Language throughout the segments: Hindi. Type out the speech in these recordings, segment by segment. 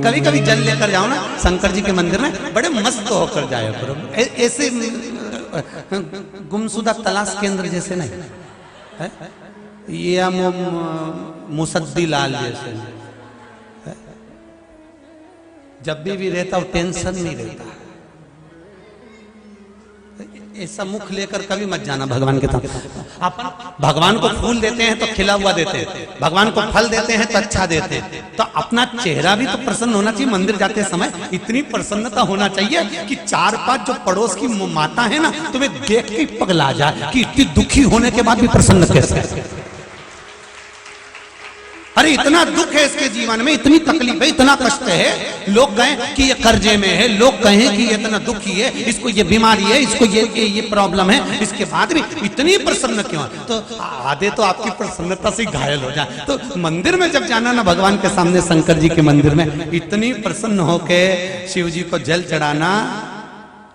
कभी कभी जल लेकर जाओ ना शंकर जी के मंदिर में, बड़े मस्त होकर जाए करो, ऐसे गुमशुदा तलाश केंद्र जैसे नहीं है? ये मुसद्दी लाल जैसे है? जब भी रहता हो टेंशन नहीं रहता। ऐसा मुख लेकर कभी मत जाना भगवान के साथ। अपन भगवान को फूल देते हैं तो खिला हुआ देते हैं, भगवान को फल देते हैं तो अच्छा देते हैं, तो अपना चेहरा भी तो प्रसन्न होना चाहिए। मंदिर जाते समय इतनी प्रसन्नता होना चाहिए कि 4-5 जो पड़ोस की माता है ना, तुम्हें देख के पगला जाए कि इतनी दुखी होने के बाद भी प्रसन्न कैसे है। अरे इतना दुख है इसके जीवन में, इतनी तकलीफ है, इतना कष्ट है, लोग कहें कि ये कर्जे में है, लोग कहें कि ये इतना दुखी है, इसको ये बीमारी है, इसको ये प्रॉब्लम है, इसके बाद भी इतनी प्रसन्न क्यों है? तो आधे तो आपकी प्रसन्नता से घायल हो जाए। तो मंदिर में जब जाना ना भगवान के सामने, शंकर जी के मंदिर में, इतनी प्रसन्न होके शिव जी को जल चढ़ाना,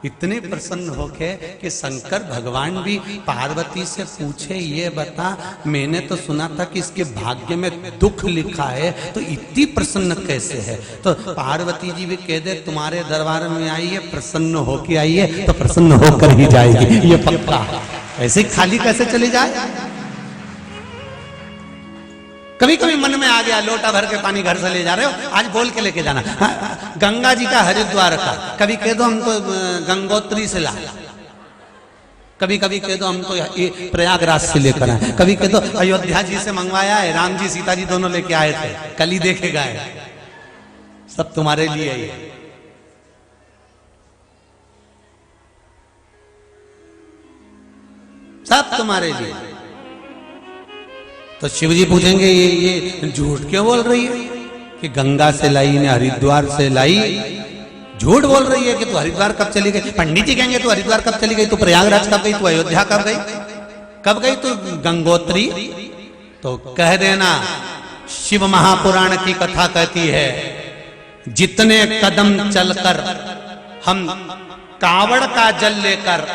इतने प्रसन्न होके कि शंकर भगवान भी पार्वती से पूछे, ये बता मैंने तो सुना था कि इसके भाग्य में दुख लिखा है, तो इतनी प्रसन्न कैसे है? तो पार्वती जी भी कह दे तुम्हारे दरबार में आई है, प्रसन्न होके आई है तो प्रसन्न होकर ही जाएगी, ये पक्का। ऐसे खाली कैसे चली जाए? कभी कभी मन में आ गया लोटा भर के पानी घर से ले जा रहे हो, आज बोल के लेके जाना। गंगा जी का हरिद्वार का, कभी कह दो हमको गंगोत्री से ला, कभी कभी कह दो हमको प्रयागराज से लेकर आए, कभी कह दो अयोध्या जी से मंगवाया है, राम जी सीता जी दोनों लेके आए थे, कल ही देखे गए, सब तुम्हारे लिए ही है। सब तुम्हारे लिए। तो शिव जी पूछेंगे ये झूठ क्यों बोल रही है कि गंगा से लाई ने हरिद्वार से लाई? झूठ बोल रही है कि तू हरिद्वार कब चली गई? पंडित जी कहेंगे तू हरिद्वार कब चली गई, तू प्रयागराज कब गई, तू अयोध्या कब गई, कब गई तू गंगोत्री? तो कह देना शिव महापुराण की कथा कहती है, जितने कदम चलकर हम कावड़ का जल लेकर,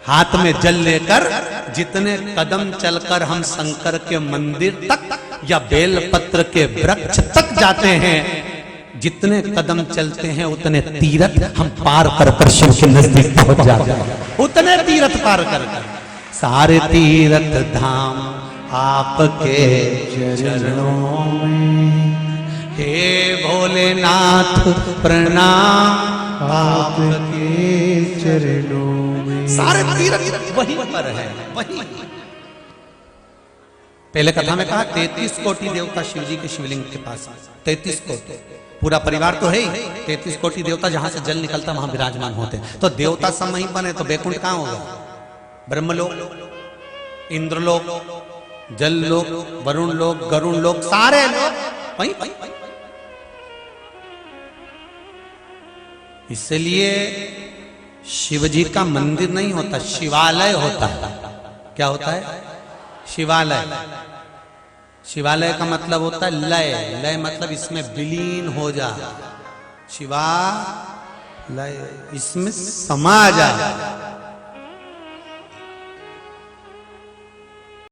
हाथ में जल लेकर, जितने कदम चलकर हम शंकर के मंदिर तक या बेलपत्र के वृक्ष तक जाते हैं, जितने कदम चलते हैं उतने तीरथ हम पार कर कर शिव के नजदीक पहुंच जाते हैं, उतने तीरथ पार कर कर। सारे तीरथ धाम आपके चरणों में, हे भोलेनाथ प्रणाम आपके चरणों में। सारे तीरथ वहीं पर है, वहीं। पहले कथा में कहा 33 कोटि देवता शिव जी के शिवलिंग के पास, 33 कोटि, पूरा परिवार तो है ही, 33 कोटि देवता जहां से जल निकलता वहां विराजमान होते। तो देवता सब वहीं पर है, तो बैकुंठ कहां होगा? ब्रह्मलोक, इंद्रलोक, जल लोक, वरुण लोक, गरुण लोक, सारे लोग वहीं। इसलिए शिव जी का मंदिर नहीं होता, शिवालय होता है। क्या होता है? शिवालय। शिवालय का मतलब होता है लय, लय मतलब इसमें विलीन हो जा, शिवालय इसमें समा जा।